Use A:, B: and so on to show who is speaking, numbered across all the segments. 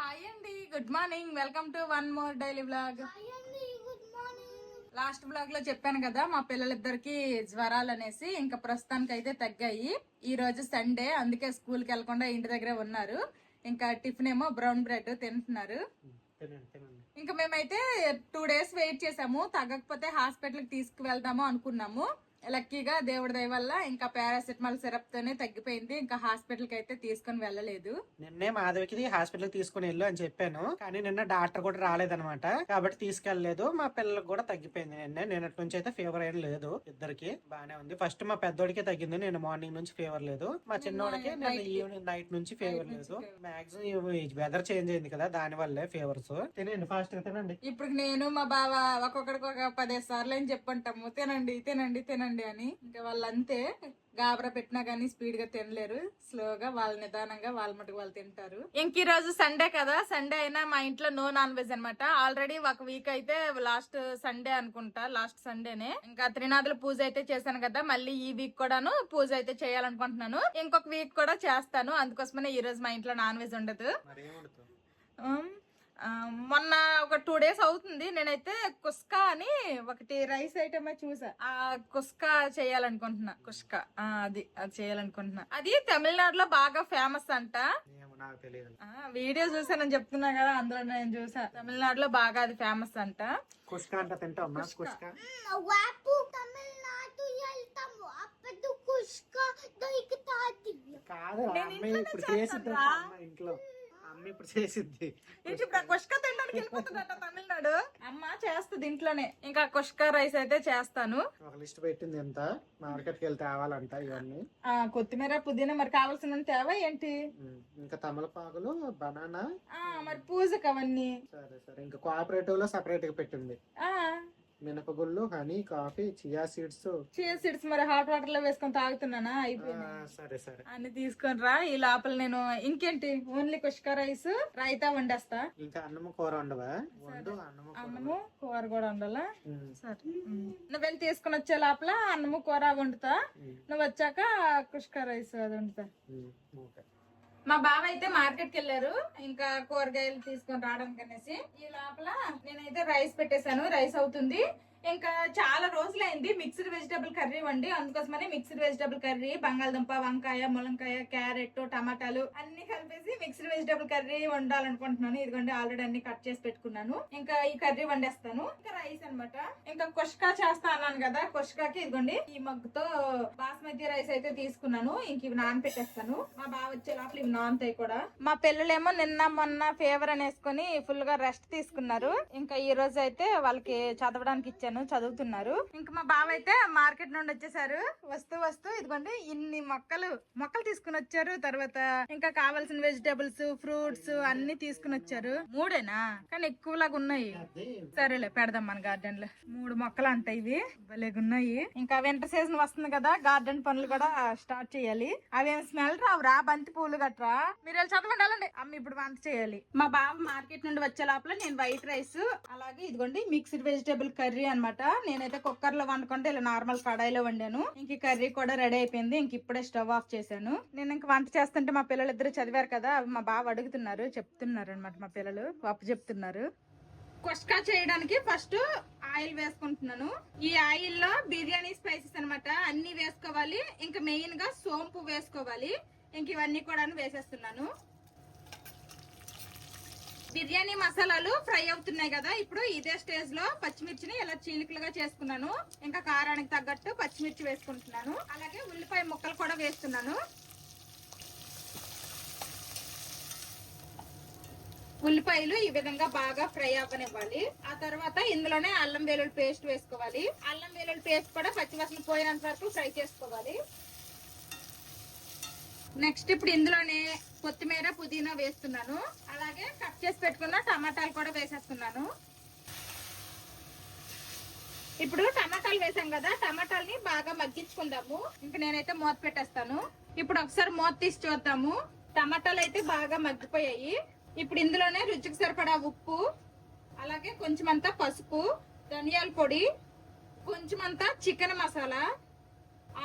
A: Hi అండి, good morning. Welcome to one more daily vlog. Last vlog లో చెప్పాను కదా మా పిల్లలిద్దరికి జ్వరాలు అనేసి. ఇంకా ప్రస్తుతానికి అయితే తగ్గాయి. ఈ రోజు సండే, అందుకే స్కూల్ కి వెళ్లకుండా ఇంటి దగ్గరే ఉన్నారు. ఇంకా టిఫిన్ ఏమో బ్రౌన్ బ్రెడ్ తింటున్నారు. ఇంకా మేమైతే 2 days వెయిట్ చేసాము. తగ్గకపోతే హాస్పిటల్ కి తీసుకువెళ్దాము అనుకున్నాము. లక్కీగా దేవుడి దయ వల్ల ఇంకా పారాసిటమాల్ సిరప్ తోనే తగ్గిపోయింది. ఇంకా హాస్పిటల్ కి అయితే తీసుకుని వెళ్ళలేదు.
B: నిన్నే మాధవికి హాస్పిటల్ తీసుకుని వెళ్ళు అని చెప్పాను, కానీ నిన్న డాక్టర్ కూడా రాలేదనమాట, కాబట్టి తీసుకెళ్లలేదు. మా పిల్లలకు కూడా తగ్గిపోయింది. నిన్నటి నుంచి అయితే ఫీవర్ ఏం లేదు, ఇద్దరికి బానే ఉంది. ఫస్ట్ మా పెద్దోడికి తగ్గింది, నేను మార్నింగ్ నుంచి ఫీవర్ లేదు. మా చిన్నోడికి నిన్న ఈవినింగ్ నైట్ నుంచి ఫీవర్ లేదు. మాక్సిమం వెదర్ చేంజ్ అయింది కదా, దాని వల్లే ఫీవర్స్. తినండి, ఫాస్ట్ గా తినండి.
A: ఇప్పుడు నేను మా బావ ఒక్కొక్కడికి ఒక 10 సార్లు అని చెప్పుంటాము, తినండి తినండి తినండి అని. ఇంకా వాళ్ళంతే, గాబరా పెట్టినా గానీ స్పీడ్ గా తినలేరు. స్లోగా వాళ్ళ నిదానంగా వాళ్ళ మటుకు వాళ్ళు తింటారు. ఇంక ఈ రోజు సండే కదా, సండే అయినా మా ఇంట్లో నో నాన్ వెజ్ అనమాట. ఆల్రెడీ ఒక వీక్ అయితే లాస్ట్ సండే అనుకుంటా, లాస్ట్ సండేనే ఇంకా త్రినాథుల పూజ అయితే చేశాను కదా. మళ్ళీ ఈ వీక్ కూడాను పూజ అయితే చేయాలనుకుంటున్నాను. ఇంకొక వీక్ కూడా చేస్తాను. అందుకోసమనే ఈ రోజు మా ఇంట్లో నాన్ వెజ్ ఉండదు. మొన్న ఒక 2 days అవుతుంది, నేనైతే కుస్కా అని ఒకటి రైస్ ఐటమ్ చూసా. ఆ కుస్కా చేయాలనుకుంటున్నా. కుస్కా అది చేయాలనుకుంటున్నా. అది తమిళనాడులో బాగా ఫేమస్ అంట. వీడియో చూసానని చెప్తున్నా కదా, అందులో నేను చూసా. తమిళనాడులో బాగా అది ఫేమస్ అంట.
B: కుస్కా అంటే తింటావా? కుస్కా కాదు, ఇప్పుడు చేసిద్దా ఇంట్లో. అమ్మ ఇప్పుడు చేసిద్ది.
A: కుష్కా తినడానికి వెళ్ళిపోతుందట తమిళనాడు. అమ్మ చేస్తుంది ఇంట్లోనే. ఇంకా కుష్కా రైస్ అయితే చేస్తాను.
B: ఒక లిస్ట్ పెట్టింది, ఎంత మార్కెట్ కి వెళ్తే తేవాలంట ఇవన్నీ.
A: కొత్తిమీర, పుదీనా మరి కావాల్సిన తేవా ఏంటి?
B: ఇంకా తమలపాకులు, బనానా,
A: మరి పూజకి అవన్నీ.
B: సరే సరే. ఇంకా కోఆపరేటివ్ లో సపరేట్ గా పెట్టింది. మినపగుళ్ళు, హనీ, కాఫీ, చియా సీడ్స్
A: మరి హాట్ వాటర్ లో వేసుకొని తాగుతున్నానా, అయిపోయింది.
B: సరే సరే
A: అన్ని తీసుకొని రా. ఈ లోపల నేను ఇంకేంటి ఓన్లీ కుష్కా రైస్, రైతా వండేస్తా.
B: ఇంకా అన్నము కూర వండవా?
A: అన్నము కూర కూడా వండాలా? సరే, నువ్వు వెళ్ళి తీసుకుని వచ్చే లోపల అన్నము కూర వండుతా. నువ్వు వచ్చాక కుష్కా రైస్ అది వండుతా. మా బావ అయితే మార్కెట్ కి వెళ్ళారు, ఇంకా కూరగాయలు తీసుకొని రావడానికి అనేసి. ఈ లోపల నేనైతే రైస్ పెట్టేశాను, రైస్ అవుతుంది. ఇంకా చాలా రోజులైంది మిక్స్డ్ వెజిటబుల్ కర్రీ వండి. అందుకోసమని మిక్స్డ్ వెజిటబుల్ కర్రీ, బంగాళదుంప, వంకాయ, ములంకాయ, క్యారెట్, టమాటాలు అన్ని కలిపేసి మిక్స్డ్ వెజిటబుల్ కర్రీ వండాలనుకుంటున్నాను. ఇదిగోండి ఆల్రెడీ అన్ని కట్ చేసి పెట్టుకున్నాను. ఇంకా ఈ కర్రీ వండేస్తాను. ఇంకా రైస్ అనమాట. ఇంకా కుష్కా చేస్తా అన్నాను కదా, కుష్కాకి ఇదిగోండి ఈ మగ్గుతో బాస్మతి రైస్ అయితే తీసుకున్నాను. ఇంక ఇవి నానపెట్టేస్తాను. మా బావ వచ్చే లోపల ఇవి నానతాయి కూడా. మా పిల్లలేమో నిన్న మొన్న ఫీవర్ అనేసుకుని ఫుల్ గా రెస్ట్ తీసుకున్నారు. ఇంకా ఈ రోజు అయితే వాళ్ళకి చదవడానికి ఇచ్చాను, చదువుతున్నారు. ఇంకా మా బావ అయితే మార్కెట్ నుండి వచ్చేసారు. వస్తూ ఇదిగోండి ఇన్ని మొక్కలు తీసుకుని వచ్చారు. తర్వాత ఇంకా కావాల్సిన వెజిటేబుల్స్, ఫ్రూట్స్ అన్ని తీసుకుని వచ్చారు. 3ఏనా, కానీ ఎక్కువలాగా ఉన్నాయి. సరేలే పెడదాం మన గార్డెన్ లో. 3 మొక్కలు అంట ఇవి, భలేగున్నాయి. ఇంకా వింటర్ సీజన్ వస్తుంది కదా, గార్డెన్ పనులు కూడా స్టార్ట్ చేయాలి. అవేం స్మెల్ రావురా, బంతి పూలు గట్రా. మీరు వెళ్ళి చదవండి, అమ్మ ఇప్పుడు వంట చేయాలి. మా బావ మార్కెట్ నుండి వచ్చే లోపల నేను వైట్ రైస్, అలాగే ఇదిగోండి మిక్స్డ్ వెజిటేబుల్ కర్రీ అనమాట. నేనైతే కుక్కర్ లో వండుకుంటే ఇలా నార్మల్ కడాయిలో వండాను. ఇంక కర్రీ కూడా రెడీ అయిపోయింది. ఇంక ఇప్పుడే స్టవ్ ఆఫ్ చేశాను. నేను ఇంక వంట చేస్తుంటే మా పిల్లలు ఇద్దరు చదివారు కదా, అవి మా బావ అడుగుతున్నారు, చెప్తున్నారు అనమాట. మా పిల్లలు అప్పు చెప్తున్నారు. కుష్కా చేయడానికి ఫస్ట్ ఆయిల్ వేసుకుంటున్నాను. ఈ ఆయిల్ లో బిర్యానీ స్పైసెస్ అనమాట అన్ని వేసుకోవాలి. ఇంకా మెయిన్ గా సోంపు వేసుకోవాలి. ఇంక ఇవన్నీ కూడా వేసేస్తున్నాను. బిర్యానీ మసాలాలు ఫ్రై అవుతున్నాయి కదా, ఇప్పుడు ఇదే స్టేజ్ లో పచ్చిమిర్చిని ఇలా చీలికలుగా చేసుకున్నాను. ఇంకా కారానికి తగ్గట్టు పచ్చిమిర్చి వేసుకుంటున్నాను. అలాగే ఉల్లిపాయ ముక్కలు కూడా వేస్తున్నాను. ఉల్లిపాయలు ఈ విధంగా బాగా ఫ్రై అవ్వనివ్వాలి. ఆ తర్వాత ఇందులోనే అల్లం వెల్లుల్లి పేస్ట్ వేసుకోవాలి. అల్లం వెల్లుల్లి పేస్ట్ కూడా పచ్చివాసన పోయినంత వరకు ఫ్రై చేసుకోవాలి. నెక్స్ట్ ఇప్పుడు ఇందులోనే కొత్తిమీర, పుదీనా వేస్తున్నాను. అలాగే కట్ చేసి పెట్టుకున్న టమాటాలు కూడా వేసేస్తున్నాను. ఇప్పుడు టమాటాలు వేసాం కదా, టమాటాలని బాగా మగ్గించుకుందాము. ఇంకా నేనైతే మూత పెట్టేస్తాను. ఇప్పుడు ఒకసారి మూత తీసి చూద్దాము. టమాటాలు అయితే బాగా మగ్గిపోయాయి. ఇప్పుడు ఇందులోనే రుచికి సరిపడా ఉప్పు, అలాగే కొంచెం అంతా పసుపు, ధనియాల పొడి, కొంచెం అంతా చికెన్ మసాలా,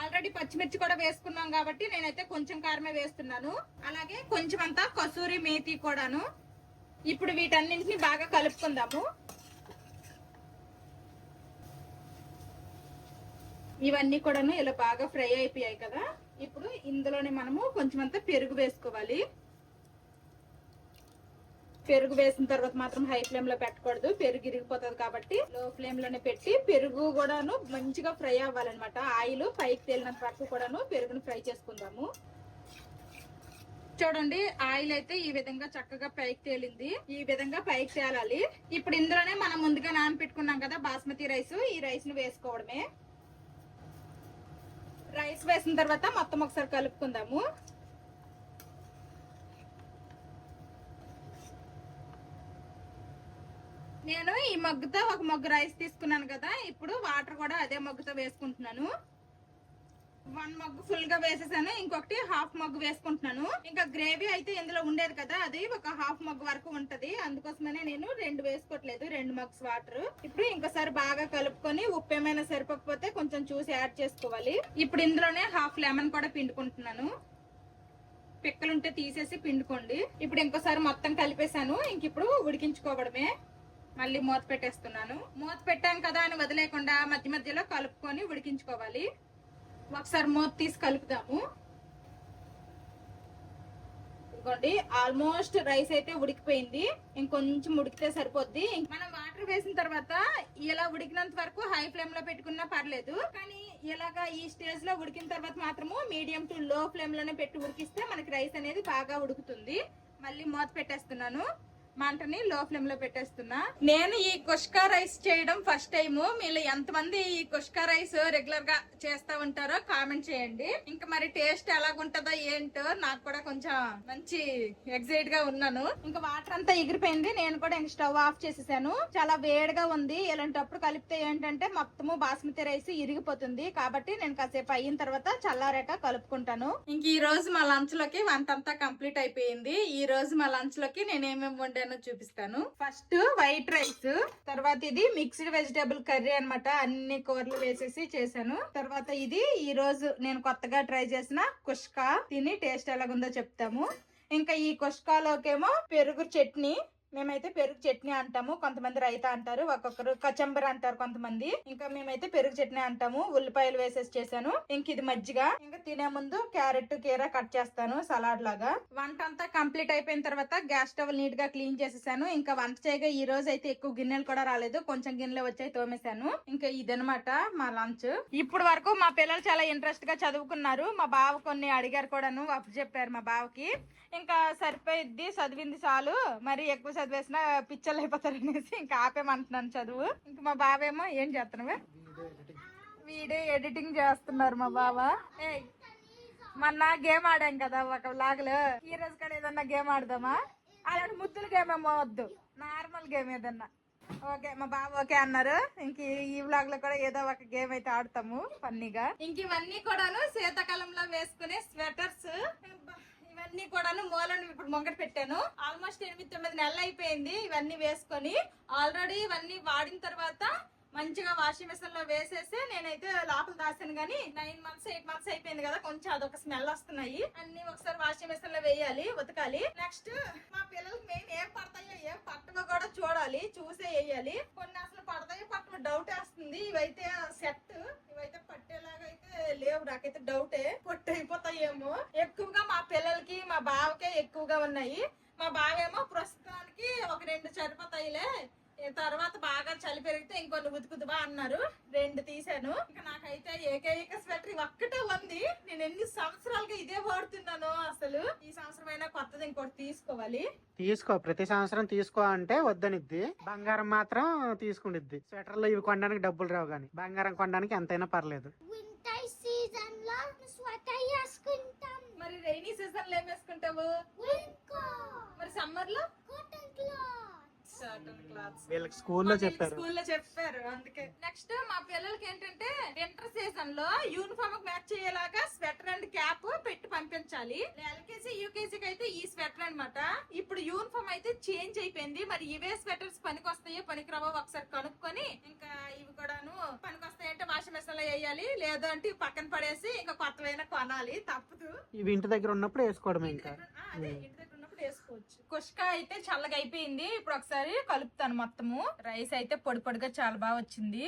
A: ఆల్రెడీ పచ్చిమిర్చి కూడా వేసుకున్నాం కాబట్టి నేనైతే కొంచెం కారమే వేస్తున్నాను. అలాగే కొంచెం అంతా కసూరి మేతి కూడాను, ఇప్పుడు వీటన్నింటిని బాగా కలుపుకుందాము. ఇవన్నీ కూడాను ఇలా బాగా ఫ్రై అయిపోయాయి కదా. ఇప్పుడు ఇందులోనే మనము కొంచెం అంతా పెరుగు వేసుకోవాలి. పెరుగు వేసిన తర్వాత మాత్రం హై ఫ్లేమ్ లో పెట్టకూడదు, పెరుగు ఇరిగిపోతుంది కాబట్టి లో ఫ్లేమ్ లోనే పెట్టి పెరుగు కూడాను మంచిగా ఫ్రై అవ్వాలన్నమాట. ఆయిల్ పైకి తేలినంత వరకు కూడాను పెరుగును ఫ్రై చేసుకుందాము. చూడండి, ఆయిల్ అయితే ఈ విధంగా చక్కగా పైకి తేలింది. ఈ విధంగా పైకి తేలాలి. ఇప్పుడు ఇందులోనే మనం ముందుగా నానబెట్టుకున్నాం కదా బాస్మతి రైస్, ఈ రైస్ ను వేసుకోవడమే. రైస్ వేసిన తర్వాత మొత్తం ఒకసారి కలుపుకుందాము. నేను ఈ మగ్గుతో ఒక మగ్గు రైస్ తీసుకున్నాను కదా, ఇప్పుడు వాటర్ కూడా అదే మగ్గుతో వేసుకుంటున్నాను. 1 మగ్గు ఫుల్ గా వేసేసాను, ఇంకొకటి హాఫ్ మగ్గు వేసుకుంటున్నాను. ఇంకా గ్రేవీ అయితే ఇందులో ఉండేది కదా, అది ఒక హాఫ్ మగ్గు వరకు ఉంటది, అందుకోసమనే నేను 2 వేసుకోవట్లేదు, 2 మగ్స్ వాటర్. ఇప్పుడు ఇంకోసారి బాగా కలుపుకొని ఉప్పు ఏమైనా సరిపోకపోతే కొంచెం చూసి యాడ్ చేసుకోవాలి. ఇప్పుడు ఇందులోనే హాఫ్ లెమన్ కూడా పిండుకుంటున్నాను. పిక్కలుంటే తీసేసి పిండుకోండి. ఇప్పుడు ఇంకోసారి మొత్తం కలిపేసాను, ఇంక ఇప్పుడు ఉడికించుకోవడమే. మళ్ళీ మూత పెట్టేస్తున్నాను. మూత పెట్టాం కదా అని వదిలేకుండా మధ్య మధ్యలో కలుపుకొని ఉడికించుకోవాలి. ఒకసారి మూత తీసి కలుపుదాము. ఇదిగోండి, ఆల్మోస్ట్ రైస్ అయితే ఉడికిపోయింది, ఇంకొంచెం ఉడికితే సరిపోద్ది. మనం వాటర్ వేసిన తర్వాత ఇలా ఉడికినంత వరకు హై ఫ్లేమ్ లో పెట్టుకున్నా పర్లేదు, కానీ ఇలాగా ఈ స్టేజ్ లో ఉడికిన తర్వాత మాత్రము మీడియం టు లో ఫ్లేమ్ లోనే పెట్టి ఉడికిస్తే మనకి రైస్ అనేది బాగా ఉడుకుతుంది. మళ్ళీ మూత పెట్టేస్తున్నాను, మంటని లో ఫ్లేమ్ లో పెట్టేస్తున్నా. నేను ఈ కుష్కా రైస్ చేయడం ఫస్ట్ టైం. మీరు ఎంతమంది ఈ కుష్కా రైస్ రెగ్యులర్ గా చేస్తా ఉంటారో కామెంట్ చేయండి. ఇంకా మరి టేస్ట్ ఎలాగుంటదో ఏంటో నాకు కూడా కొంచెం మంచి ఎక్సైట్ గా ఉన్నాను. ఇంకా వాటర్ అంతా ఎగిరిపోయింది, నేను కూడా ఇంక స్టవ్ ఆఫ్ చేసేసాను. చాలా వేడిగా ఉంది, ఇలాంటప్పుడు కలిపితే ఏంటంటే మొత్తము బాస్మతి రైస్ ఇరిగిపోతుంది, కాబట్టి నేను కాసేపు అయిన తర్వాత చల్లారాక కలుపుకుంటాను. ఇంక ఈ రోజు మా లంచ్ లోకి వంట అంతా కంప్లీట్ అయిపోయింది. ఈ రోజు మా లంచ్ లోకి నేను ఏమేమి వండాను చూపిస్తాను. ఫస్ట్ వైట్ రైస్, తర్వాత ఇది మిక్స్డ్ వెజిటేబుల్ కర్రీ అన్నమాట, అన్ని కూరలు వేసేసి చేశాను. తర్వాత ఇది ఈ రోజు నేను కొత్తగా ట్రై చేసిన కుష్కా, తిని టేస్ట్ ఎలాగుందో చెప్తాము. ఇంకా ఈ కుష్కాలోకేమో పెరుగు చట్నీ, మేమైతే పెరుగు చట్నీ అంటాము, కొంతమంది రైతా అంటారు, ఒక్కొక్కరు కచంబర్ అంటారు కొంతమంది, ఇంకా మేమైతే పెరుగు చట్నీ అంటాము. ఉల్లిపాయలు వేసేసి చేశాను. ఇంక ఇది మజ్జిగ. ఇంకా తినే ముందు క్యారెట్ కీరా కట్ చేస్తాను సలాడ్ లాగా. వంట అంతా కంప్లీట్ అయిపోయిన తర్వాత గ్యాస్ స్టవ్ నీట్ గా క్లీన్ చేసేసాను. ఇంకా వంట చేయగా ఈ రోజు అయితే ఎక్కువ గిన్నెలు కూడా రాలేదు, కొంచెం గిన్నెలు వచ్చాయి, తోమేశాను. ఇంకా ఇదనమాట మా లంచ్. ఇప్పుడు వరకు మా పిల్లలు చాలా ఇంట్రెస్ట్ గా చదువుకున్నారు. మా బావ కొన్ని అడిగారు కూడాను, అప్పు చెప్పారు మా బావకి. ఇంకా సరిపోయిద్ది, చదివింది చాలు, మరి ఎక్కువ చదివేసిన పిచ్చలు అయిపోతారు అనేసి ఇంకా ఆపేమంటున్నాను చదువు. ఇంకా మా బావేమో ఏం చేస్తున్నావే, వీడియో ఎడిటింగ్ చేస్తున్నారు మా బావ. మొన్న గేమ్ ఆడాం కదా ఒక వ్లాగ్ లో, ఈ రోజు కూడా ఏదన్నా గేమ్ ఆడదామా? అలాంటి ముద్దుల గేమ్ ఏమో వద్దు, నార్మల్ గేమ్ ఏదన్నా. ఓకే, మా బాబు ఓకే అన్నారు. ఇంక ఈ వ్లాగ్ లో కూడా ఏదో ఒక గేమ్ అయితే ఆడతాము ఫన్నీగా. ఇంక ఇవన్నీ కూడాను శీతాకాలంలో వేసుకునే స్వెటర్స్, ఇవన్నీ కూడాను మూలను ఇప్పుడు ముంగట పెట్టాను. ఆల్మోస్ట్ 8-9 నెలలు అయిపోయింది ఇవన్నీ వేసుకొని. ఆల్రెడీ ఇవన్నీ వాడిన తర్వాత మంచిగా వాషింగ్ మిషన్ లో వేసేసి నేనైతే లోపల దాసాను, గానీ 9 months 8 months అయిపోయింది కదా, కొంచెం అదొక స్మెల్ వస్తున్నాయి. అన్ని ఒకసారి వాషింగ్ మిషన్ లో వేయాలి, ఉతకాలి. నెక్స్ట్ మా పిల్లలకి మెయిన్ ఏం పడతాయో ఏం పట్టవో కూడా చూడాలి, చూసే వేయాలి. కొన్ని అసలు పడతాయో పట్టవో డౌట్ వేస్తుంది. ఇవైతే సెట్, ఇవైతే పట్టేలాగా అయితే లేవు, నాకైతే డౌటే, పొట్టు అయిపోతాయేమో. ఎక్కువగా మా పిల్లలకి మా బావకే ఎక్కువగా ఉన్నాయి. మా బావేమో ప్రస్తుతానికి ఒక 2 సరిపోతాయిలే, తర్వాత బాగా చలి పెరిగితే ఇంకొన్ని ఉతుకుతువా అన్నారు, 2 తీసాను. ఇంకా నాకైతే ఏకైక స్వెటర్ ఒక్కటే ఉంది. నేను ఎన్ని సంవత్సరాలుగా ఇదే వాడుతున్నాను. అసలు ఈ సంవత్సరం అయినా కొత్తది ఇంకోటి తీసుకోవాలి.
B: తీసుకో, ప్రతి సంవత్సరం తీసుకో అంటే వద్దనిద్ది, బంగారం మాత్రం తీసుకుండిద్ది. స్వెటర్లు ఇవి కొనడానికి డబ్బులు రావు, కానీ బంగారం కొనడానికి ఎంతైనా పర్లేదు.
C: వింటర్ సీజన్ లో స్వెటర్ వేసుకుంటాం.
A: మరి రైనీ సీజన్ లో ఏం వేసుకుంటావు? మరి సమ్మర్ లో
C: కాటన్ క్లాత్.
B: వీళ్ళకి స్కూల్లో చెప్పారు,
A: అందుకే. నెక్స్ట్ మా పిల్లలకి ఏంటంటే వింటర్ సీజన్ లో యూనిఫామ్ మ్యాచ్ అయ్యేలాగా స్వెటర్ అండ్ క్యాప్ పెట్టి పంపించాలి. ఎల్కేజీ యూకేజీకి అయితే ఈ స్వెటర్ అన్నమాట. ఇప్పుడు యూనిఫామ్ అయితే చేంజ్ అయిపోయింది, మరి ఇవే స్వెటర్స్ పనికొస్తాయో పనికిరావో ఒకసారి కనుక్కొని, ఇంకా ఇవి కూడాను పనికొస్తాయంటే వాషింగ్ మిషన్ లో వేయాలి, లేదంటే పక్కన పడేసి ఇంకా కొత్తవైనా కొనాలి, తప్పదు.
B: ఇవి ఇంటి దగ్గర ఉన్నప్పుడు వేసుకోవడమే. ఇంకా
A: అదే ఇంటి దగ్గర ఉన్నప్పుడు వేసుకోవచ్చు. కుష్కా అయితే చల్లగా అయిపోయింది. ఇప్పుడు ఒకసారి కలుపుతాను మొత్తము. రైస్ అయితే పొడి పొడిగా చాలా బాగా వచ్చింది.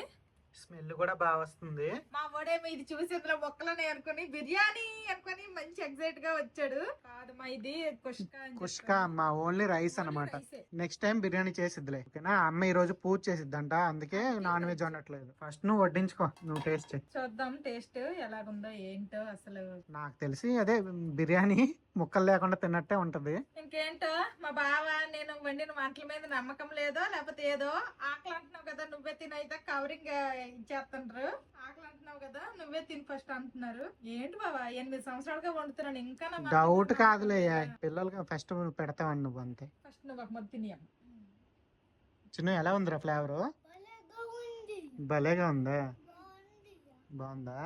B: స్మెల్ కూడా బాగా వస్తుంది.
A: మా వాడేమో ఇది చూసి ఇందులో మొక్కలని అనుకుని బిర్యానీ అనుకుని మంచి ఎగ్జైట్ గా వచ్చాడు. కాదమ్మా ఇది కుష్కా అని
B: కుష్కా అమ్మ ఓన్లీ రైస్ అన్నమాట.
A: రైసే.
B: నెక్స్ట్ టైం బిర్యానీ చేసిద్దిలే, ఓకేనా? అమ్మ ఈ రోజు పూజ చేసిద్దంట, అందుకే నాన్ వెజ్ వండట్లేదు. ఫస్ట్ నువ్వు వడ్డించుకో, నువ్వు టేస్ట్ చేయి.
A: చూద్దాం టేస్ట్ ఎలాగుందో ఏంటో అసలు.
B: నాకు తెలిసి అదే బిర్యానీ ముక్కలు లేకుండా తిన్నట్టే ఉంటది.
A: ఇంకేంటో మా బావ నేను వండిన వంటల మీద నమ్మకం లేదో లేకపోతే ఏదో ఆకలి అంటున్నావు కదా నువ్వే తినైతే కవరింగ్ ఇచ్చేస్తుండ్రు. ఆకలి అంటున్నావు కదా నువ్వే తిని ఫస్ట్ అంటున్నారు. ఏంటి బావా 8 సంవత్సరాలుగా వండుతున్నాను ఇంకా నా మాట
B: డౌట్ కాదులే, పిల్లలకి ఫస్ట్ పెడతావని నువ్వు అంతే.
A: ఫస్ట్ నువ్వు ఒక ముద్ద తినియం.
B: చిన్న ఎలా ఉందిరా ఫ్లేవర్?
C: భలేగా ఉంది.
B: భలేగా ఉందా?
C: బాగుంది.
B: బాగుందా?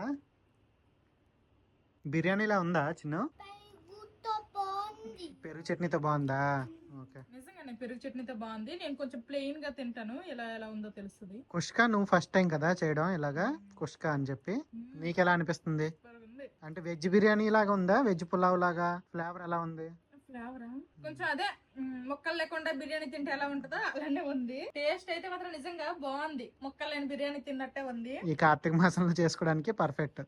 B: బిర్యానీలా ఉందా చిన్న?
C: పెరుగుతో బాగుంది.
B: పెరుగు చట్నీతో బాగుందా? ఓకే.
A: నిజంగానే పెరుగు చట్నీతో బాగుంది. నేను కొంచెం ప్లెయిన్ గా తింటాను, ఎలా ఎలా ఉందో తెలుస్తుంది.
B: కుష్కా నువ్వు ఫస్ట్ టైం కదా చేయడం ఇలాగా కుష్కా అని చెప్పి, నీకు ఎలా అనిపిస్తుంది?
A: బాగుంది.
B: అంటే వెజ్ బిర్యానీ లాగా ఉందా, వెజ్ పులావ్ లాగా? ఫ్లేవర్ ఎలా ఉంది?
A: ఫ్లేవరా కొంచెం అదే ముక్కలు లేకుండా బిర్యానీ తింటే ఎలా ఉంటుందో అలానే ఉంది. టేస్ట్ అయితే మాత్రం నిజంగా బాగుంది. ముక్కలు లేని బిర్యానీ తిన్నట్టే ఉంది.
B: ఈ కార్తీక మాసంలో చేసుకోవడానికి పర్ఫెక్ట్.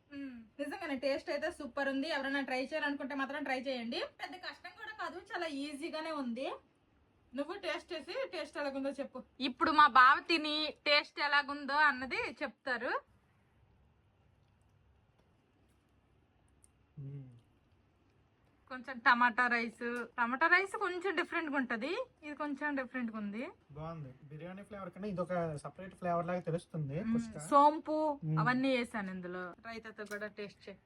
A: నిజంగానే టేస్ట్ అయితే సూపర్ ఉంది. ఎవరైనా ట్రై చేయాలనుకుంటే మాత్రం ట్రై చేయండి. పెద్ద కష్టం కూడా కాదు, చాలా ఈజీగానే ఉంది. నువ్వు టేస్ట్ చేసి టేస్ట్ ఎలాగుందో చెప్పు. ఇప్పుడు మా బావ తిని టేస్ట్ ఎలాగుందో అన్నది చెప్తారు. కొంచెం టమాటా రైస్ కొంచెం డిఫరెంట్ గా ఉంటది. ఇది కొంచెం డిఫరెంట్ గా ఉంది.
B: బాగుంది. బిర్యానీ ఫ్లేవర్ కన్నా ఇది ఒక సెపరేట్ ఫ్లేవర్ లాగా తెలుస్తుంది. కుష్కా
A: సోంపు అవన్నీ వేసాను ఇందులో. రైతాతో కూడా టేస్ట్ చేయి.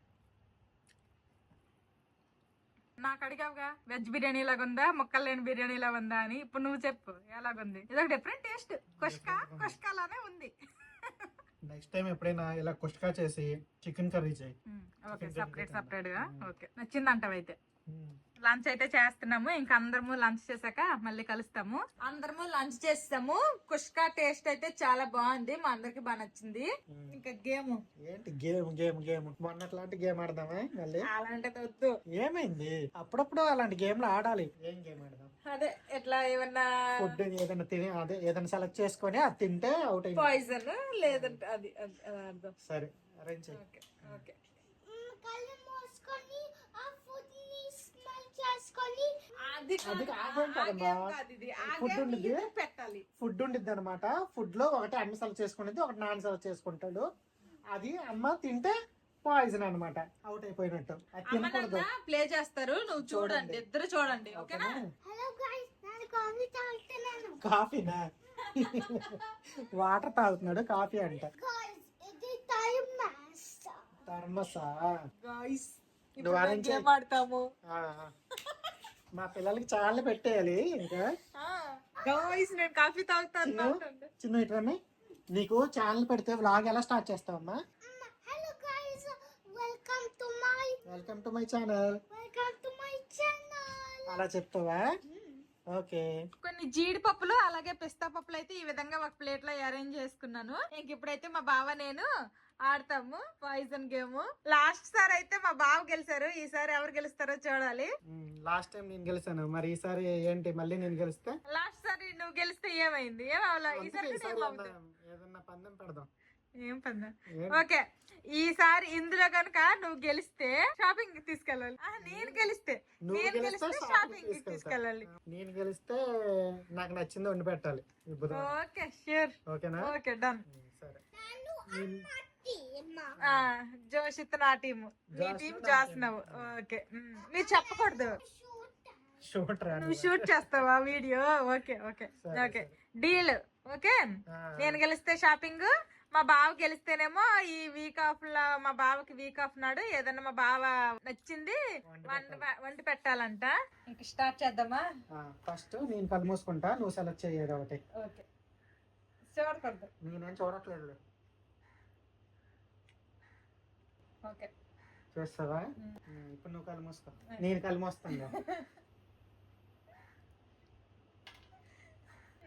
A: నాకు అడిగావుగా వెజ్ బిర్యానీ లాగా ఉందా ముక్కలు లేని బిర్యానీ లాగా ఉందా అని. ఇప్పుడు నువ్వు చెప్పు ఎలాగుంది. ఇదొక డిఫరెంట్ టేస్ట్. కుష్కా లానే ఉంది.
B: నెక్స్ట్ టైం ఎప్పుడైనా ఇలా కుష్కా చేసి చికెన్ కర్రీ చేయి.
A: ఓకే సపరేట్ గా. ఓకే నచ్చిందంటావైతే. లంచ్ అయితే చేస్తున్నాము. ఇంకా అందరము లంచ్ చేశాక మళ్ళీ కలుస్తాము. అందరము లంచ్ చేస్తాము. కుష్కా టేస్ట్ అయితే చాలా బాగుంది, మా అందరికి బాగా నచ్చింది. ఇంకా గేమ్
B: ఏంటి? గేమ్ మొన్నట్లాంటి గేమ్ ఆడదామా మళ్ళీ?
A: అలాంటిది వద్దు.
B: ఏమైంది? అప్పుడప్పుడు అలాంటి గేమ్లు ఆడాలి. ఏం గేమ్ ఆడదాం?
A: అదే ఎట్లా ఏమన్నా
B: ఫుడ్ ఏదైనా తిని అదే ఏదైనా సెలెక్ట్ చేసుకొని అది తింటే అవుట్ అయింది.
A: పాయిజన్ లేదంటే అది అర్థం.
B: సరే అరేంజ్ చేయి.
A: ఓకే
C: కళ్ళు మూసుకొని ఆ ఫుడ్ ని స్మెల్ చేసుకొని
A: అది
B: అది ఫుడ్ ఉండిద్ది.
A: పెట్టాలి.
B: ఫుడ్ ఉండిద్ది అనమాట. ఫుడ్ లో ఒకటి అన్ని సెలెక్ట్ చేసుకునేది, ఒకటి నాన్ సెలెక్ట్ చేసుకుంటాడు. అది అమ్మ తింటే పాయిజన్ అన్నమాట, అవుట్ అయిపోయినట్టు. అది తినకూడదు.
A: ప్లే చేస్తారు, నువ్వు చూడండి, ఇద్దరు చూడండి. ఓకేనా?
C: హలో గైస్ నేను కాఫీ తాగుతున్నాను.
B: కాఫీనా? వాటర్ తాగుతున్నాడు, కాఫీ అంట.
C: గైస్ ఇది టైం మాస్టర్.
B: థర్మసా?
A: గాయ్స్
B: నువ్వు arrange
A: గేమ్ ఆడతాము.
B: మా పిల్లలకి చాలా పెట్టేయాలి. ఇంకా
A: గాయ్స్ నేను కాఫీ తాగుతాను.
B: చిన్న ఇట్రమ్మి, నీకు ఛానల్ పెడితే వ్లాగ్ ఎలా స్టార్ట్ చేస్తావమ్మా?
C: Hello guys welcome to my channel.
B: అలా చెప్తావా? ఓకే.
A: కొన్ని జీడిపప్పులు అలాగే పిస్తా పప్పులు అయితే ఈ విధంగా ఒక ప్లేట్ లో అరేంజ్ చేసుకున్నాను. ఇంక ఇప్పుడైతే మా బావ నేను ఆడతాము పాయిజన్ గేమ్. లాస్ట్ సారి అయితే మా బావ గెలిచారు, ఈసారి ఎవరు గెలుస్తారో చూడాలి.
B: లాస్ట్ టైం నేను గెలిచాను, మరి ఈసారి ఏంటి మళ్ళీ నేను గెలిస్తే?
A: లాస్ట్ సారి నువ్వు గెలిస్తే ఏమైంది? ఏమవలా? ఈసారి
B: ఏదన్నా పందెం పెడదాం.
A: ఏం పని? ఓకే ఈసారి ఇందులో కనుక నువ్వు గెలిస్తే షాపింగ్ తీసుకెళ్ళాలి. నేను గెలిస్తే షాపింగ్ తీసుకెళ్ళాలి.
B: నేను గెలిస్తే నాకు నచ్చింది వండి పెట్టాలి.
A: Okay sure.
B: ఓకేనా?
A: Okay done.
B: సరే.
A: జోషిత్ నా టీము, నీ టీం చేస్తున్నావు. ఓకే మీరు చెప్పకూడదు, నువ్వు షూట్ చేస్తావా video? Okay okay okay deal. Okay నేను గెలిస్తే షాపింగ్, మా బావ గెలిస్తేనేమో ఈ వీక్ ఆఫ్ లో మా బావకి వీక్ ఆఫ్ నాడు ఏదన్నా మా బావ నచ్చింది వండి పెట్టాలంట. ఇంక స్టార్ట్ చేద్దామా?
B: ఫస్ట్ నేను కళ్ళు మూసుకుంటా, నువ్వు సెలెక్ట్ చేయడం ఒకటి.
A: ఓకే చూడకూడదు.
B: నేనేం చూడట్లేదు.
A: ఓకే
B: చూస్తావా? ఇప్పుడు నువ్వు కళ్ళు మూసుకో, నేను కళ్ళు మూస్తాను.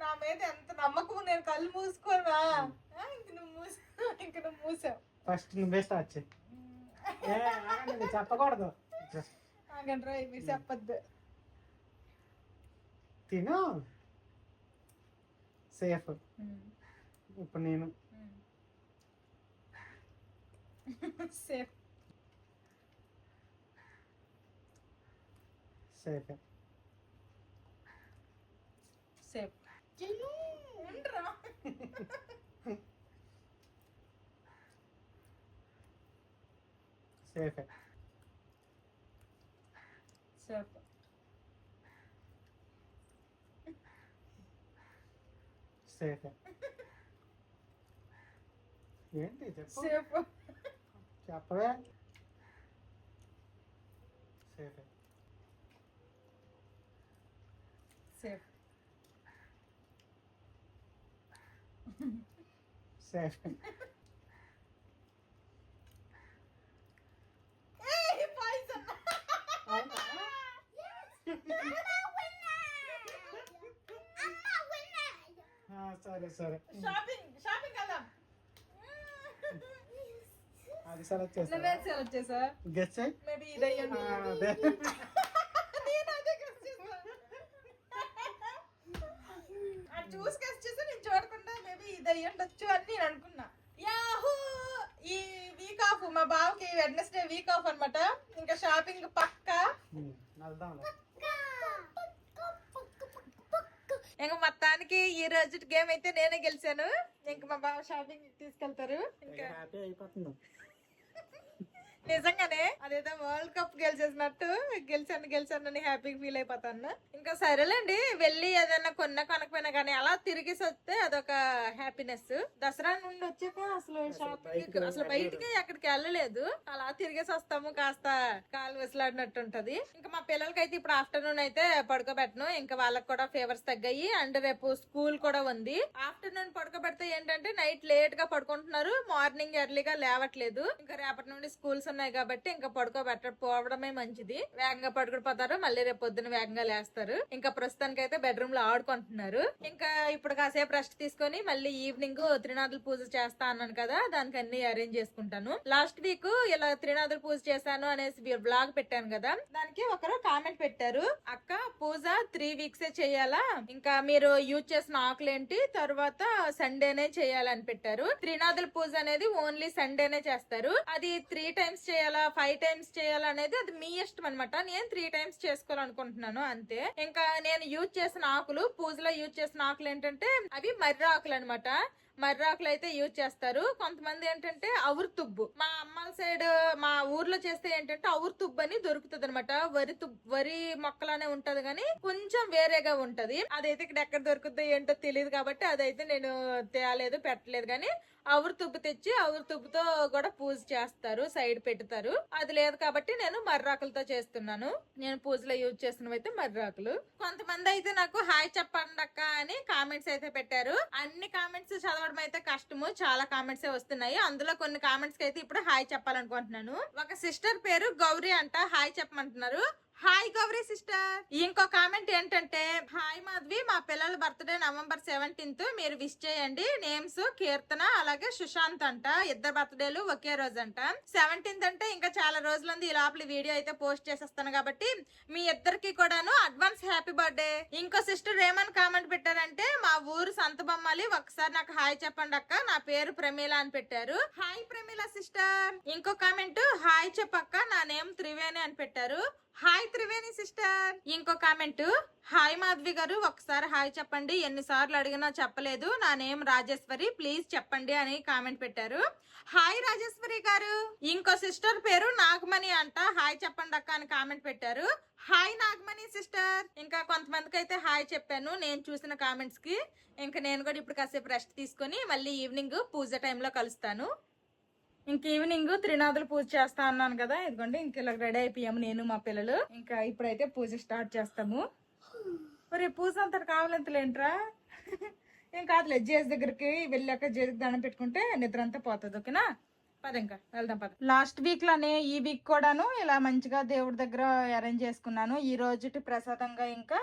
A: నా మీద ఎంత నమ్మకం, నేను కళ్ళు మూసుకోనా? ఇంక నువ్వు మూసావు.
B: ఫస్ట్ నువ్వే స్టార్ట్ చేయి. చెప్పకూడదు.
A: మీరు చెప్పద్దు.
B: తిను సేఫ్. ఇప్పుడు నేను
A: సేఫ్
B: సేఫ్
A: సేఫ్
C: తిను.
A: ఉండరా
B: సేఫ్
A: సేఫ్
B: సేఫ్. ఏంటి చెప్పు,
A: సేఫ్
B: చెప్పవే. Safe
A: safe
B: safe.
A: పాయిజన్
B: సరే సరే,
A: షాపింగ్ వెళ్దాం.
B: అది సెలెక్ట్ చేస్తా.
A: నువ్వేం సెలెక్ట్ చేసా?
B: గెస్ చేయి.
A: మేబీ ఇది అయ్యండి.
B: అదే
A: నేను అదే గెస్ చేసా. అది చూసి గెస్ చేసా, నేను చూడకుండా మేబీ ఇది అయ్యండొచ్చు అని నేను అనుకున్నా. యాహూ! ఈ వీక్ ఆఫ్ మా బావకి వెడ్నెస్డే వీక్ ఆఫ్ అన్నమాట. ఇంకా షాపింగ్ పక్కా.
B: వెళ్దాం.
A: ఇంకా మొత్తానికి ఈ రోజు గేమ్ అయితే నేనే గెలిచాను. ఇంకా మా బావ షాపింగ్ తీసుకెళ్తారు. ఇంకా
B: హ్యాపీ అయిపోతుంది.
A: నిజంగానే అదేదో వరల్డ్ కప్ గెలిచేసినట్టు గెలిచానని హ్యాపీగా ఫీల్ అయిపోతాను. ఇంకా సరేలేండి, వెళ్ళి ఏదైనా కొనకపోయినా కానీ అలా తిరిగేసి వస్తే అదొక హ్యాపీనెస్. దసరా నుండి వచ్చాక అసలు షాపింగ్ అసలు బయటికి ఎక్కడికి వెళ్ళలేదు. అలా తిరిగేసి వస్తాము, కాస్త కాలు విసలాడినట్టు ఉంటది. ఇంకా మా పిల్లలకైతే ఇప్పుడు ఆఫ్టర్నూన్ అయితే పడుకోబెట్టను. ఇంకా వాళ్ళకి కూడా ఫీవర్స్ తగ్గాయి అండ్ రేపు స్కూల్ కూడా ఉంది. ఆఫ్టర్నూన్ పడుకోబెడితే ఏంటంటే నైట్ లేట్ గా పడుకుంటున్నారు, మార్నింగ్ ఎర్లీగా లేవట్లేదు. ఇంకా రేపటి నుండి స్కూల్స్ ఉన్నాయి కాబట్టి ఇంకా పడుకోబెట్టకపోవడమే మంచిది. వేగంగా పడుకుపోతారు, మళ్ళీ రేపు పొద్దున వేగంగా లేస్తారు. ఇంకా ప్రస్తుతానికి అయితే బెడ్రూమ్ లో ఆడుకుంటున్నారు. ఇంకా ఇప్పుడు కాసేపు రెస్ట్ తీసుకొని మళ్ళీ ఈవినింగ్ త్రినాథుల పూజ చేస్తా అన్నాను కదా, దానికి అన్ని అరేంజ్ చేసుకుంటాను. లాస్ట్ వీక్ ఇలా త్రినాథుల పూజ చేశాను అనేసి బ్లాగ్ పెట్టాను కదా, దానికి ఒకరు కామెంట్ పెట్టారు, అక్క పూజ 3 weeks చేయాలా, ఇంకా మీరు యూజ్ చేసిన ఆకులేంటి, తర్వాత సండేనే చేయాలని పెట్టారు. త్రినాథుల పూజ అనేది ఓన్లీ సండేనే చేస్తారు. అది 3 times చేయాలా 5 times చేయాలా అనేది అది మీ ఇష్టం అనమాట. నేను 3 times చేసుకోవాలనుకుంటున్నాను అంతే. ఇంకా నేను యూజ్ చేసిన ఆకులు, పూజలో యూజ్ చేసిన ఆకులు ఏంటంటే అవి మర్రి ఆకులు అనమాట. మర్రాకులు అయితే యూజ్ చేస్తారు. కొంతమంది ఏంటంటే అవురు తుబ్బు, మా అమ్మాల సైడ్ మా ఊర్లో చేస్తే ఏంటంటే అవురు తుబ్బు అని దొరుకుతుంది అనమాట. వరి మొక్కలానే ఉంటది కానీ కొంచెం వేరేగా ఉంటది. అదైతే ఇక్కడ ఎక్కడ దొరుకుతుందో ఏంటో తెలియదు కాబట్టి అదైతే నేను తేలేదు, పెట్టలేదు. కానీ అవురు తుబ్బు తెచ్చి అవురు తుబ్బుతో కూడా పూజ చేస్తారు, సైడ్ పెడతారు. అది లేదు కాబట్టి నేను మర్రాకులతో చేస్తున్నాను. నేను పూజలో యూజ్ చేస్తున్నవి అయితే మర్రాకులు. కొంతమంది అయితే నాకు హాయ్ చెప్పండి అక్క అని కామెంట్స్ అయితే పెట్టారు. అన్ని కామెంట్స్ చదవడం అయితే కష్టము, చాలా కామెంట్స్ వస్తున్నాయి. అందులో కొన్ని కామెంట్స్ కి అయితే ఇప్పుడు హాయ్ చెప్పాలనుకుంటున్నాను. ఒక సిస్టర్ పేరు గౌరీ అంట, హాయ్ చెప్పమంటున్నారు. Hi Gauri sister. ఇంకో కామెంట్ ఏంటంటే, హాయ్ మాధవి, మా పిల్లల బర్త్డే November 17th, మీరు విష్ చేయండి. నేమ్స్ కీర్తన అలాగే సుశాంత్ అంట, ఇద్దరు బర్త్డేలు ఒకే రోజు అంట. 17th అంటే ఇంకా చాలా రోజులు ఉంది. ఈ లోపల వీడియో అయితే పోస్ట్ చేసేస్తాను కాబట్టి మీ ఇద్దరికి కూడాను అడ్వాన్స్ హ్యాపీ బర్త్డే. ఇంకో సిస్టర్ ఏమని కామెంట్ పెట్టారంటే, మా ఊరు సంతబొమ్మాలి, ఒకసారి నాకు హాయ్ చెప్పండి అక్క, నా పేరు ప్రమీల అని పెట్టారు. Hi Pramila sister. ఇంకో కామెంట్, హాయ్ చెప్పక్క, నా నేమ్ త్రివేణి అని పెట్టారు. Hi Triveni sister. ఇంకో కామెంట్, హాయ్ మాధవి గారు, ఒకసారి హాయ్ చెప్పండి, ఎన్నిసార్లు అడిగినా చెప్పలేదు, నా నేమ్ రాజేశ్వరి, ప్లీజ్ చెప్పండి అని కామెంట్ పెట్టారు. హాయ్ రాజేశ్వరి గారు. ఇంకో సిస్టర్ పేరు నాగమణి అంట, హాయ్ చెప్పండి అక్క అని కామెంట్ పెట్టారు. Hi Nagamani sister. ఇంకా కొంతమందికి అయితే హాయ్ చెప్పాను నేను చూసిన కామెంట్స్ కి. ఇంకా నేను కూడా ఇప్పుడు కాసేపు రెస్ట్ తీసుకొని మళ్ళీ ఈవినింగ్ పూజ టైంలో కలుస్తాను. ఇంక ఈవినింగ్ త్రినాథులు పూజ చేస్తా అన్నాను కదా, ఇదిగోండి ఇంక ఇలా రెడీ అయిపోయాము నేను మా పిల్లలు. ఇంకా ఇప్పుడైతే పూజ స్టార్ట్ చేస్తాము. మరి పూజ అంతా కావాలంతలేంట్రా, ఏం కాదులే, జేజ్ దగ్గరికి వెళ్ళాక జేజ్కి దండం పెట్టుకుంటే నిద్ర అంతా పోతుంది. ఓకేనా, పద ఇంకా వెళ్దాం పద. లాస్ట్ వీక్ లానే ఈ వీక్ కూడాను ఇలా మంచిగా దేవుడి దగ్గర అరేంజ్ చేసుకున్నాను. ఈ రోజుటి ప్రసాదంగా ఇంకా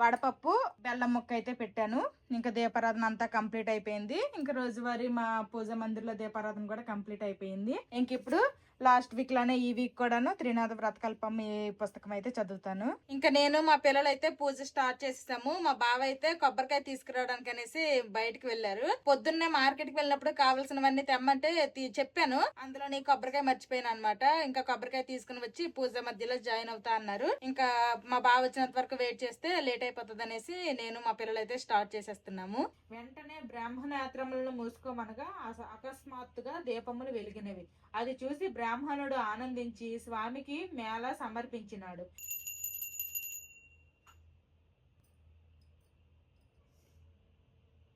A: వడపప్పు బెల్లం ముక్క అయితే పెట్టాను. ఇంకా దీపారాధన అంతా కంప్లీట్ అయిపోయింది. ఇంకా రోజువారీ మా పూజ మందిర్లో దీపారాధన కూడా కంప్లీట్ అయిపోయింది. ఇంక ఇప్పుడు లాస్ట్ వీక్ లోనే ఈ వీక్ కూడాను త్రినాథ వ్రతకల్పం ఈ పుస్తకం అయితే చదువుతాను. ఇంకా నేను మా పిల్లలు అయితే పూజ స్టార్ట్ చేసేసాము. మా బావ అయితే కొబ్బరికాయ తీసుకురావడానికి అనేసి బయటకు వెళ్లారు. పొద్దున్నే మార్కెట్ కి వెళ్ళినప్పుడు కావాల్సినవన్నీ తెమ్మంటే చెప్పాను, అందులో నీ కొబ్బరికాయ మర్చిపోయాను అనమాట. ఇంకా కొబ్బరికాయ తీసుకుని వచ్చి పూజ మధ్యలో జాయిన్ అవుతా అన్నారు. ఇంకా మా బావ వచ్చినంత వరకు వెయిట్ చేస్తే లేట్ అయిపోతుంది అనేసి నేను మా పిల్లలు అయితే స్టార్ట్ చేసేస్తున్నాము. వెంటనే బ్రాహ్మణేత్రములను మూసుకోమనగా అకస్మాత్తుగా దీపములు వెలిగినవి. అది చూసి బ్రాహ్మణుడు ఆనందించి స్వామికి మేళ సమర్పించినాడు.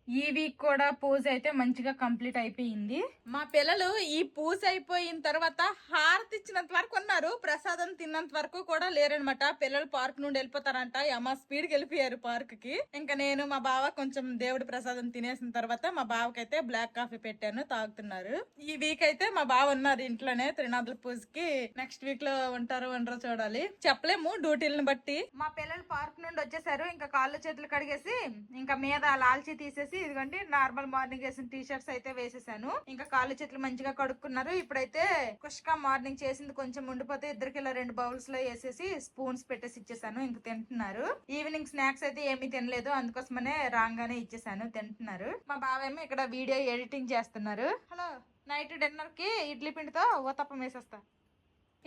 A: ఈ వీక్ కూడా పూజ అయితే మంచిగా కంప్లీట్ అయిపోయింది. మా పిల్లలు ఈ పూజ అయిపోయిన తర్వాత హారతి ఇచ్చినంత వరకు ఉన్నారు, ప్రసాదం తిన్నంత వరకు కూడా లేరనమాట. పిల్లలు పార్క్ నుండి వెళ్ళిపోతారంట, అమ్మ స్పీడ్ కి వెళ్ళిపోయారు పార్క్ కి. ఇంకా నేను మా బావ కొంచెం దేవుడి ప్రసాదం తినేసిన తర్వాత మా బావకైతే బ్లాక్ కాఫీ పెట్టాను, తాగుతున్నారు. ఈ వీక్ అయితే మా బావ ఉన్నారు ఇంట్లోనే త్రినాథుల పూజకి. నెక్స్ట్ వీక్ లో ఉంటారో ఉండరో చూడాలి, చెప్పలేము డ్యూటీలను బట్టి. మా పిల్లలు పార్క్ నుండి వచ్చేసారు. ఇంకా కాళ్ళు చేతులు కడిగేసి ఇంకా మీద లాల్చీ తీసేసి ఇదిగోండి నార్మల్ మార్నింగ్ వేసిన టీ షర్ట్స్ అయితే వేసేసాను. ఇంకా కాళ్ళు చేతులు మంచిగా కడుక్కున్నారు. ఇప్పుడైతే కుష్క మార్నింగ్ చేసింది కొంచెం ఉండిపోతే ఇద్దరికి ఇలా 2 బౌల్స్ లో వేసేసి స్పూన్స్ పెట్టేసి ఇచ్చేసాను. ఇంక తింటున్నారు. ఈవినింగ్ స్నాక్స్ అయితే ఏమీ తినలేదు, అందుకోసమనే రాగానే ఇచ్చేసాను, తింటున్నారు. మా బావేమో ఇక్కడ వీడియో ఎడిటింగ్ చేస్తున్నారు. హలో, నైట్ డిన్నర్ కి ఇడ్లీ పిండితో ఊతప్పం వేసేస్తా.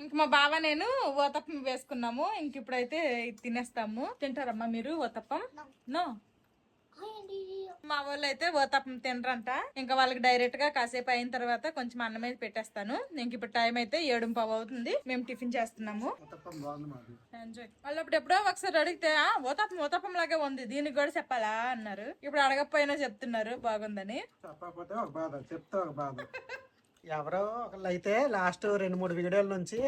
A: ఇంక మా బావ నేను ఊతప్పం వేసుకున్నాము. ఇంక ఇప్పుడైతే తినేస్తాము. తింటారమ్మా మీరు ఊతప్పం? నో. మా వాళ్ళు అయితే ఊతప్పం తినరంట. ఇంకా వాళ్ళకి డైరెక్ట్ గా కాసేపు అయిన తర్వాత కొంచెం అన్నం అయితే పెట్టేస్తాను. ఇంక ఇప్పుడు టైం అయితే 7:15 అవుతుంది. మేము టిఫిన్ చేస్తున్నాము. ఎంజాయ్. వాళ్ళు ఇప్పుడు ఎప్పుడో ఒకసారి అడిగితే ఊతప్పం లాగే ఉంది, దీనికి కూడా చెప్పాలా అన్నారు. ఇప్పుడు అడగకపోయినా చెప్తున్నారు బాగుందని.
B: చెప్పకపోతే ఒక బాధ, చెప్తే ఒక బాధ. ఎవరో ఒకళ్ళు అయితే లాస్ట్ 2-3 వీడియోల నుంచి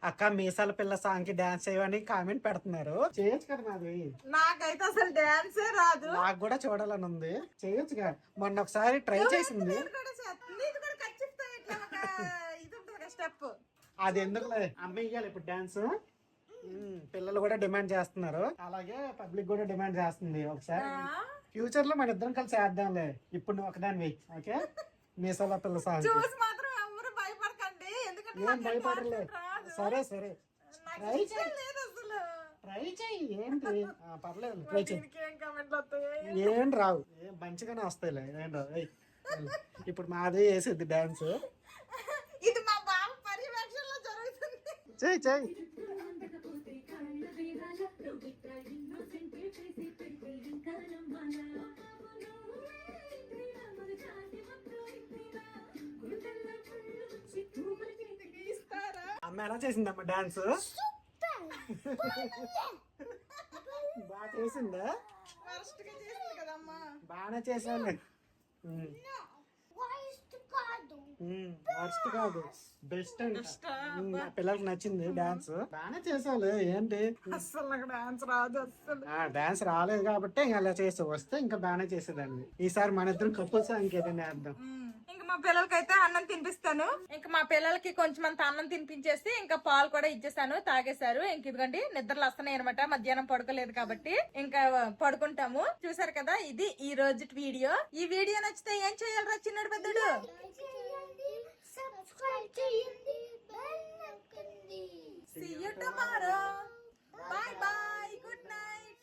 B: అక్క మీసాల పిల్ల సాంగ్ కి డాన్స్ చేయమని కామెంట్ పెడుతున్నారు. చేయొచ్చు కదా నాది.
A: నాకైతే అసలు డాన్సే రాదు.
B: నాకు కూడా చూడాలని ఉంది, చేయొచ్చు కదా. మొన్న ఒకసారి ట్రై చేసింది. అది ఎందుకులే, అమ్మాయి ఇయ్యాలి ఇప్పుడు డాన్స్. పిల్లలు కూడా డిమాండ్ చేస్తున్నారు, అలాగే పబ్లిక్ కూడా డిమాండ్ చేస్తుంది. ఒకసారి ఫ్యూచర్ లో మన ఇద్దరం కలిసి చేద్దాంలే. ఇప్పుడు నువ్వు ఒకదానివి, ఓకే? మీసాల పిల్ల సాంగ్ ఏం భయపడలే. సరే సరే ట్రై చెయ్యి, ఏంటి పర్లేదు, ట్రై చెయ్యి. ఏం రావు, ఏం మంచిగానే వస్తాయిలే, ఏం రావు. ఇప్పుడు మాదే వేసేది డాన్స్.
A: ఇది మా బావ పర్యవేక్షణలో జరుగుతుంది.
B: చెయ్యి చెయ్యి. అమ్మ ఎలా చేసిందమ్మా డాన్స్? బాగా చేసిందా? బాగానే చేసాను. వర్స్ట్ కాదు, బెస్ట్ అంట. నా పిల్లలకి నచ్చింది డాన్స్. బాగానే చేసావు. ఏంటి
A: అసలు నాకు డాన్స్ రాదు. అసలు
B: డాన్స్ రాలేదు కాబట్టి ఇంకా అలా చేసి వస్తే ఇంకా బాగానే చేసేదాన్ని. ఈసారి మన ఇద్దరం కపుల్ సాంగ్ ఏదైనా వేద్దాం.
A: ఇంకా మా పిల్లలకైతే అన్నం తినిపిస్తాను. ఇంకా మా పిల్లలకి కొంచెం అంత అన్నం తినిపించేసి ఇంకా పాలు కూడా ఇచ్చేసాను, తాగేశారు. ఇంక ఇదిగోండి నిద్రలు వస్తున్నాయి అనమాట. మధ్యాహ్నం పడుకోలేదు కాబట్టి ఇంకా పడుకుంటాము. చూసారు కదా, ఇది ఈ రోజు వీడియో. ఈ వీడియో నచ్చితే ఏం చేయాలరా చిన్నడు పెద్దడు?
C: సబ్స్క్రైబ్ చేయండి, బెల్ నొక్కండి.
A: See you tomorrow. Bye bye. Good night.